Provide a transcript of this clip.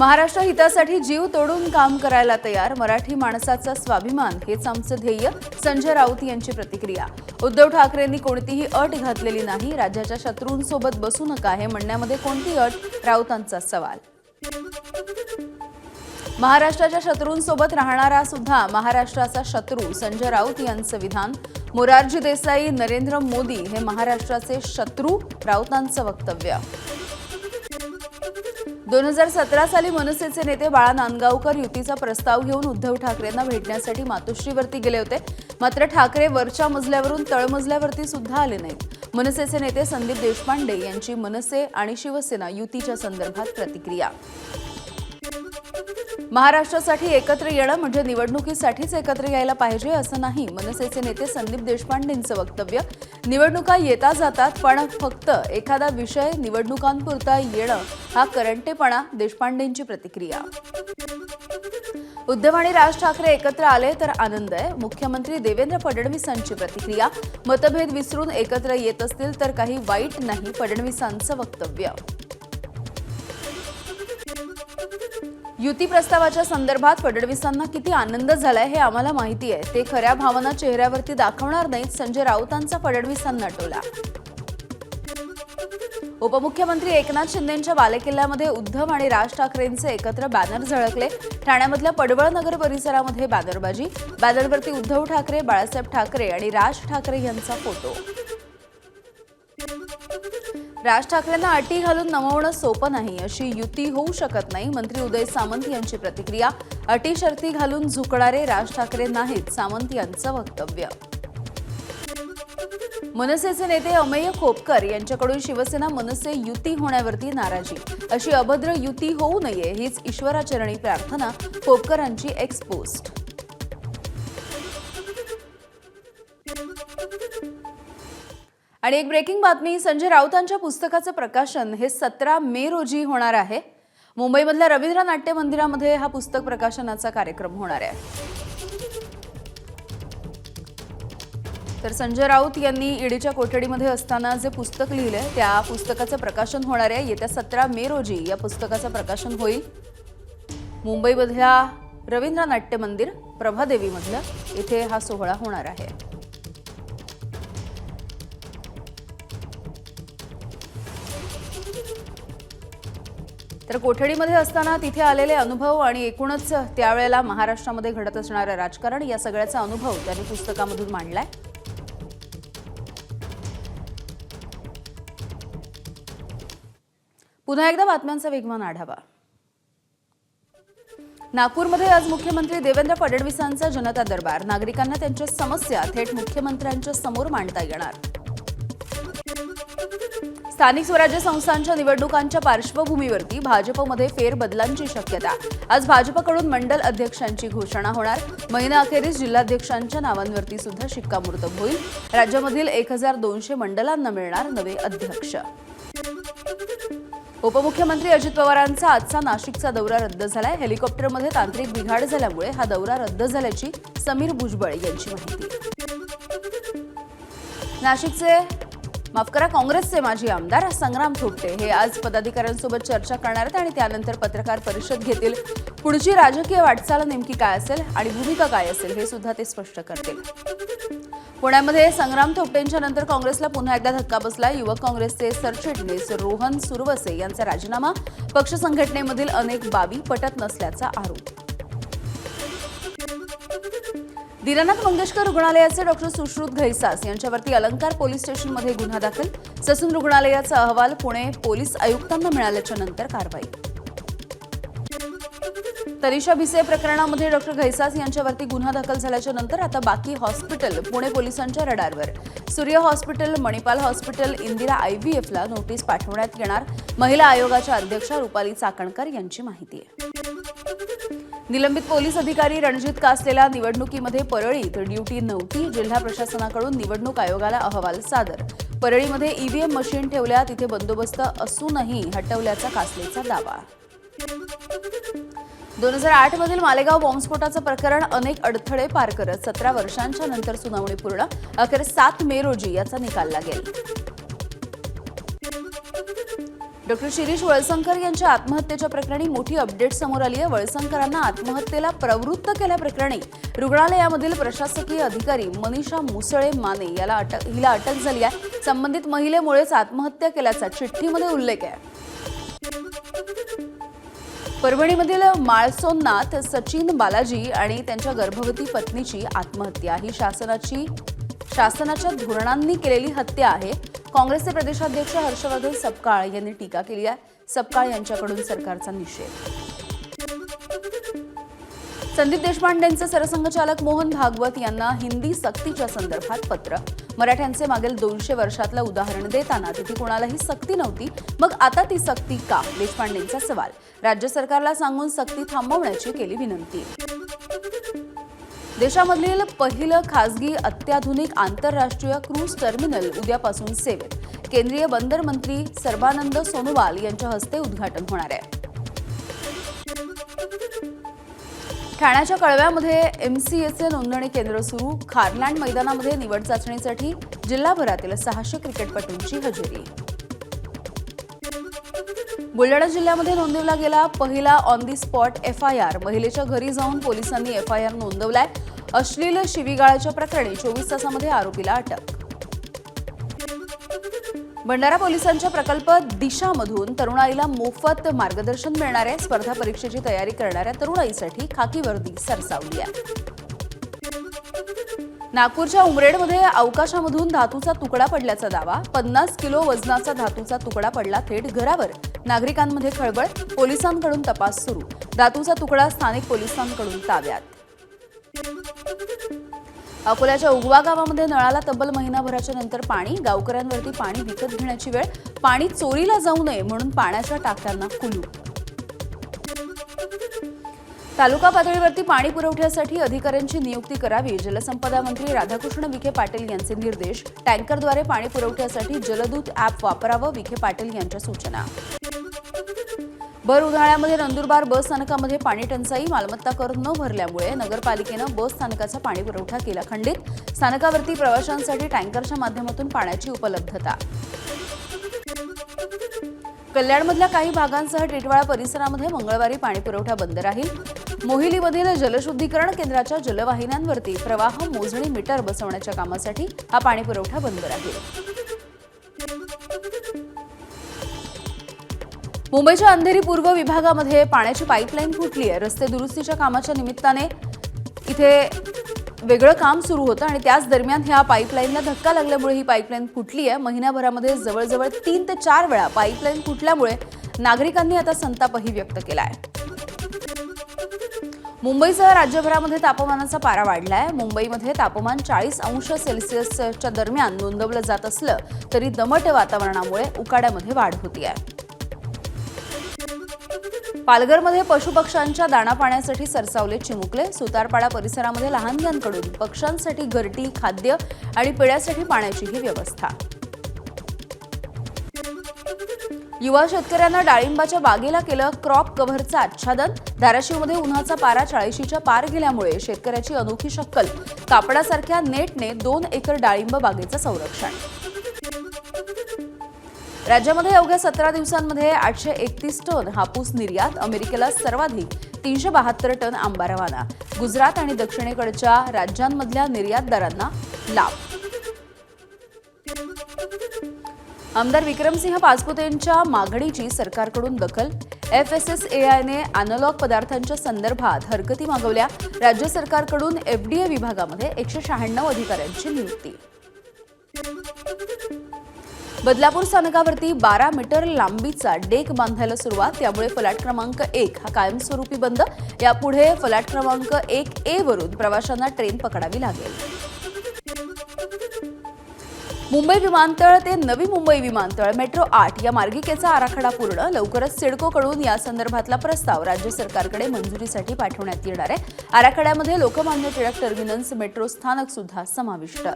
महाराष्ट्र हितासाठी जीव तोडून काम करायला तयार, मराठी माणसाचा स्वाभिमान हेच आमचं ध्येय. संजय राऊत यांची प्रतिक्रिया. उद्धव ठाकरेंनी कोणतीही अट घातलेली नाही. राज्याच्या शत्रूंसोबत बसू नका हे म्हणण्यामध्ये कोणती अट, राऊतांचा सवाल. महाराष्ट्राच्या शत्रूंसोबत राहणारा सुद्धा महाराष्ट्राचा शत्रू, संजय राऊत यांचं विधान. मोरारजी देसाई, नरेंद्र मोदी हे महाराष्ट्राचे शत्रू, राऊतांचं वक्तव्य. 2017 साली मनसेचे नेते बाळा नांदगावकर युतीचा प्रस्ताव घेऊन उद्धव ठाकरेंना भेटण्यासाठी मातोश्रीवरती गेले होते. मात्र ठाकरे वरच्या मजल्यावरून तळमजल्यावरती सुद्धा आले नाहीत. मनसेचे नेते संदीप देशपांडे यांची मनसे आणि शिवसेना युतीच्या संदर्भात प्रतिक्रिया. महाराष्ट्रासाठी एकत्र येणं म्हणजे निवडणुकीसाठीच एकत्र यायला पाहिजे असं नाही, मनसेचे नेते संदीप देशपांडेंचं वक्तव्य. निवडणुका येता जातात, पण फक्त एखादा विषय निवडणुकांपुरता येणं हा करंटेपणा, देशपांडेंची प्रतिक्रिया. उद्धव आणि राज ठाकरे एकत्र आले तर आनंद आहे, मुख्यमंत्री देवेंद्र फडणवीसांची प्रतिक्रिया. मतभेद विसरून एकत्र येत असतील तर काही वाईट नाही, फडणवीसांचं वक्तव्य. युती प्रस्तावाच्या संदर्भात फडणवीसांना किती आनंद झालाय हे आम्हाला माहिती आहे. ते खऱ्या भावना चेहऱ्यावरती दाखवणार नाहीत, संजय राऊतांचा फडणवीसांना टोला. उपमुख्यमंत्री एकनाथ शिंदेंच्या बालेकिल्ल्यामध्ये उद्धव आणि राज ठाकरेंचे एकत्र बॅनर झळकले. ठाण्यामधल्या पडवळ नगर परिसरामध्ये बॅनरबाजी. बॅनरवरती उद्धव ठाकरे, बाळासाहेब ठाकरे आणि राज ठाकरे यांचा फोटो. राज ठाकरेंना अटी घालून नमवणं सोपं नाही, अशी युती होऊ शकत नाही, मंत्री उदय सामंत यांची प्रतिक्रिया. अटी शर्ती घालून झुकणारे राज ठाकरे नाहीत, सामंत यांचं वक्तव्य. मनसेचे नेते अमेय खोपकर यांच्याकडून शिवसेना मनसे युती होण्यावरती नाराजी. अशी अभद्र युती होऊ नये हीच ईश्वराचरणी प्रार्थना, खोपकरांची एक्स पोस्ट. आणि एक ब्रेकिंग बातमी, संजय राऊतांच्या पुस्तकाचं प्रकाशन हे 17 मे रोजी होणार आहे. मुंबईमधल्या रवींद्र नाट्य मंदिरामध्ये हा पुस्तक प्रकाशनाचा कार्यक्रम होणार आहे. तर संजय राऊत यांनी ईडीच्या कोठडीमध्ये असताना जे पुस्तक लिहिलंय त्या पुस्तकाचं प्रकाशन होणार आहे. येत्या 17 मे रोजी या पुस्तकाचं प्रकाशन होईल. मुंबईमधल्या रवींद्र नाट्य मंदिर प्रभादेवीमधलं इथे हा सोहळा होणार आहे. तर कोठडीमध्ये असताना तिथे आलेले अनुभव आणि एकूणच त्यावेळेला महाराष्ट्रामध्ये घडत असणारं राजकारण या सगळ्याचा अनुभव त्यांनी पुस्तकामधून मांडलाय. पुन्हा एकदा बातम्यांचा वेगवान आढावा. नागपूरमध्ये आज मुख्यमंत्री देवेंद्र फडणवीसांचा जनता दरबार. नागरिकांना त्यांच्या समस्या थेट मुख्यमंत्र्यांच्या समोर मांडता येणार. स्थानिक स्वराज्य संस्थांच्या निवडणुकांच्या पार्श्वभूमीवरती भाजपमध्ये फेरबदलांची शक्यता. आज भाजपकडून मंडल अध्यक्षांची घोषणा होणार. महिनाअखेरीस जिल्हाध्यक्षांच्या नावांवरती सुद्धा शिक्कामोर्तब होईल. राज्यामधील 1200 मंडलांना मिळणार नवे अध्यक्ष. उपमुख्यमंत्री अजित पवारांचा आजचा नाशिकचा दौरा रद्द झालाय. हेलिकॉप्टरमध्ये तांत्रिक बिघाड झाल्यामुळे हा दौरा रद्द झाल्याची समीर भुजबळ यांची माहिती. नाशिकचे काँग्रेसचे माजी आमदार संग्राम थोपटे हे आज पदाधिकाऱ्यांसोबत चर्चा करणार आहेत आणि त्यानंतर पत्रकार परिषद घेतील. पुढची राजकीय वाटचाल नेमकी काय असेल आणि भूमिका काय असेल हे सुद्धा ते स्पष्ट करतील. पुण्यामध्ये संग्राम थोपटेंच्या नंतर काँग्रेसला पुन्हा एकदा धक्का बसला. युवक काँग्रेसचे सरचिटणीस रोहन सुरवसे यांचा राजीनामा. पक्ष संघटनेमधील अनेक बाबी पटत नसल्याचा आरोप. दीनानाथ मंगेशकर रुग्णालयाचे डॉक्टर सुश्रुत घैसास यांच्यावरती अलंकार पोलीस स्टेशनमध्ये गुन्हा दाखल. ससून रुग्णालयाचा अहवाल पुणे पोलीस आयुक्तांना मिळाल्याच्या नंतर कारवाई. तनिषा भिसे प्रकरणामध्ये डॉक्टर घैसास यांच्यावरती गुन्हा दाखल झाल्याच्या नंतर आता बाकी हॉस्पिटल पुणे पोलिसांच्या रडारवर. सूर्य हॉस्पिटल, मणिपाल हॉस्पिटल, इंदिरा IVFला नोटीस पाठवण्यात येणार. महिला आयोगाच्या अध्यक्षा रुपाली चाकणकर यांची माहिती आहे. निलंबित पोलीस अधिकारी रणजित कासलेला निवडणुकीमध्ये परळीत ड्युटी नव्हती. जिल्हा प्रशासनाकडून निवडणूक आयोगाला अहवाल सादर. परळीमध्ये EVM मशीन ठेवल्या, तिथे बंदोबस्त असूनही हटवल्याचा कासलेचा दावा. 2008 मधील मालेगाव बॉम्बस्फोटाचं प्रकरण अनेक अडथळे पार करत 17 वर्षांच्या नंतर सुनावणी पूर्ण. अखेर 7 मे रोजी याचा निकाल लागेल. डॉक्टर शिरीष वळसंकर यांच्या आत्महत्येच्या प्रकरणी मोठी अपडेट समोर आली आहे. वळसंकरांना आत्महत्येला प्रवृत्त केल्याप्रकरणी रुग्णालयामधील प्रशासकीय अधिकारी मनीषा मुसळे माने हिला अटक झाली आहे. संबंधित महिलेमुळेच आत्महत्या केल्याचा चिठ्ठीमध्ये उल्लेख आहे. परभणीमधील माळसोन्नाथ सचिन बालाजी आणि त्यांच्या गर्भवती पत्नीची आत्महत्या ही शासनाच्या धोरणांनी केलेली हत्या आहे. काँग्रेसचे प्रदेशाध्यक्ष हर्षवर्धन सपकाळ यांनी टीका केली आहे. सपकाळ यांच्याकडून सरकारचा निषेध. संदीप देशपांडेंचे सरसंघचालक मोहन भागवत यांना हिंदी सक्तीच्या संदर्भात पत्र. मराठ्यांचे मागील 200 वर्षातलं उदाहरण देताना तिथे कोणालाही सक्ती नव्हती, मग आता ती सक्ती का? देशपांडेंचा सवाल. राज्य सरकारला सांगून सक्ती थांबवण्याची केली विनंती. देशामधील पहिलं खासगी अत्याधुनिक आंतरराष्ट्रीय क्रूज टर्मिनल उद्यापासून सेवेत. केंद्रीय बंदर मंत्री सर्बानंद सोनोवाल यांच्या हस्ते उद्घाटन होणार आहे. ठाण्याच्या कळव्यामध्ये MCAचे नोंदणी केंद्र सुरू. खारलँड मैदानामध्ये निवड चाचणीसाठी जिल्हाभरातील 600 क्रिकेटपटूंची हजेरी. बुलढाणा जिल्ह्यामध्ये नोंदवला गेला पहिला ऑन दी स्पॉट FIR. महिलेच्या घरी जाऊन पोलिसांनी FIR नोंदवलाय. अश्लील शिवीगाळाच्या प्रकरणी 24 तासामध्ये आरोपीला अटक. भंडारा पोलिसांच्या प्रकल्प दिशामधून तरुणाईला मोफत मार्गदर्शन मिळणार आहे. स्पर्धा परीक्षेची तयारी करणाऱ्या तरुणाईसाठी खाकी वर्दी सरसावली आहे. नागपूरच्या उमरेडमध्ये अवकाशामधून धातूचा तुकडा पडल्याचा दावा. 50 किलो वजनाचा धातूचा तुकडा पडला थेट घरावर. नागरिकांमध्ये खळबळ. पोलिसांकडून तपास सुरू. धातूचा तुकडा स्थानिक पोलिसांकडून ताब्यात. अकोल्याच्या उगवा गावामध्ये नळाला तब्बल महिनाभराच्या नंतर पाणी. गावकऱ्यांवरती पाणी विकत घेण्याची वेळ. पाणी चोरीला जाऊ नये म्हणून पाण्याच्या टाक्यांना कुलूप. तालुका पातळीवरती पाणी पुरवठ्यासाठी अधिकाऱ्यांची नियुक्ती करावी. जलसंपदा मंत्री राधाकृष्ण विखे पाटील यांचे निर्देश. टँकरद्वारे पाणी पुरवठ्यासाठी जलदूत ॲप वापरावं. विखे पाटील यांच्या सूचना. भर उन्हाळ्यामध्ये नंदुरबार बस स्थानकामध्ये पाणी टंचाई. मालमत्ता कर न भरल्यामुळे नगरपालिकेनं बस स्थानकाचा पाणी पुरवठा केला खंडित. स्थानकावरती प्रवाशांसाठी टँकरच्या माध्यमातून पाण्याची उपलब्धता. कल्याणमधल्या काही भागांसह टिटवाळा परिसरामध्ये मंगळवारी पाणी पुरवठा बंद राहील. मोहिलीमधील जलशुद्धीकरण केंद्राच्या जलवाहिन्यांवरती प्रवाह मोजणी मीटर बसवण्याच्या कामासाठी हा पाणी पुरवठा बंद राहील. मुंबईच्या अंधेरी पूर्व विभागामध्ये पाण्याची पाईपलाईन फुटली आहे. रस्ते दुरुस्तीच्या कामाच्या निमित्ताने इथे वेगळं काम सुरू होतं आणि त्याच दरम्यान ह्या पाईपलाईनला धक्का लागल्यामुळे ही पाईपलाईन फुटली आहे. महिन्याभरामध्ये जवळजवळ 3 ते 4 वेळा पाईपलाईन फुटल्यामुळे नागरिकांनी आता संतापही व्यक्त केला आहे. मुंबईसह राज्यभरामध्ये तापमानाचा पारा वाढलाय. मुंबईमध्ये तापमान 40 अंश सेल्सिअसच्या दरम्यान नोंदवलं जात असलं तरी दमट वातावरणामुळे उकाड्यामध्ये वाढ होती आहे. पालघरमध्ये पशुपक्ष्यांच्या दाणा पाण्यासाठी सरसावले चिमुकले. सुतारपाडा परिसरामध्ये लहानग्यांकडून पक्ष्यांसाठी घरटी, खाद्य आणि पिण्यासाठी पाण्याची ही व्यवस्था. युवा शेतकऱ्यांना डाळिंबाच्या बागेला केलं क्रॉप कव्हरचं आच्छादन. धाराशिवमध्ये उन्हाचा पारा 40च्या पार गेल्यामुळे शेतकऱ्याची अनोखी शक्कल. कापडासारख्या नेटने 2 एकर डाळिंब बागेचं संरक्षण. राज्यामध्ये अवघ्या 17 दिवसांमध्ये 831 टन हापूस निर्यात. अमेरिकेला सर्वाधिक 372 टन आंबा रवाना. गुजरात आणि दक्षिणेकडच्या राज्यांमधल्या निर्यातदारांना लाभ. आमदार विक्रमसिंह पाचपुतेंच्या मागणीची सरकारकडून दखल. FSSAIने अॅनालॉग पदार्थांच्या संदर्भात हरकती मागवल्या. राज्य सरकारकडून FDA विभागामध्ये 196 अधिकाऱ्यांची नियुक्ती. बदलापूर स्थानकावरती 12 मीटर लांबीचा डेक बांधायला सुरुवात. त्यामुळे फलाट क्रमांक 1 हा कायमस्वरूपी बंद. यापुढे फलाट क्रमांक 1A वरून प्रवाशांना ट्रेन पकडावी लागेल. मुंबई विमानतळ ते नवी मुंबई विमानतळ मेट्रो 8 या मार्गिकेचा आराखडा पूर्ण. लवकरच सिडकोकडून या संदर्भातला प्रस्ताव राज्य सरकारकडे मंजुरीसाठी पाठवण्यात येणार आहे. आराखड्यामध्ये लोकमान्य टिळक टर्मिनस मेट्रो स्थानक सुद्धा समाविष्ट.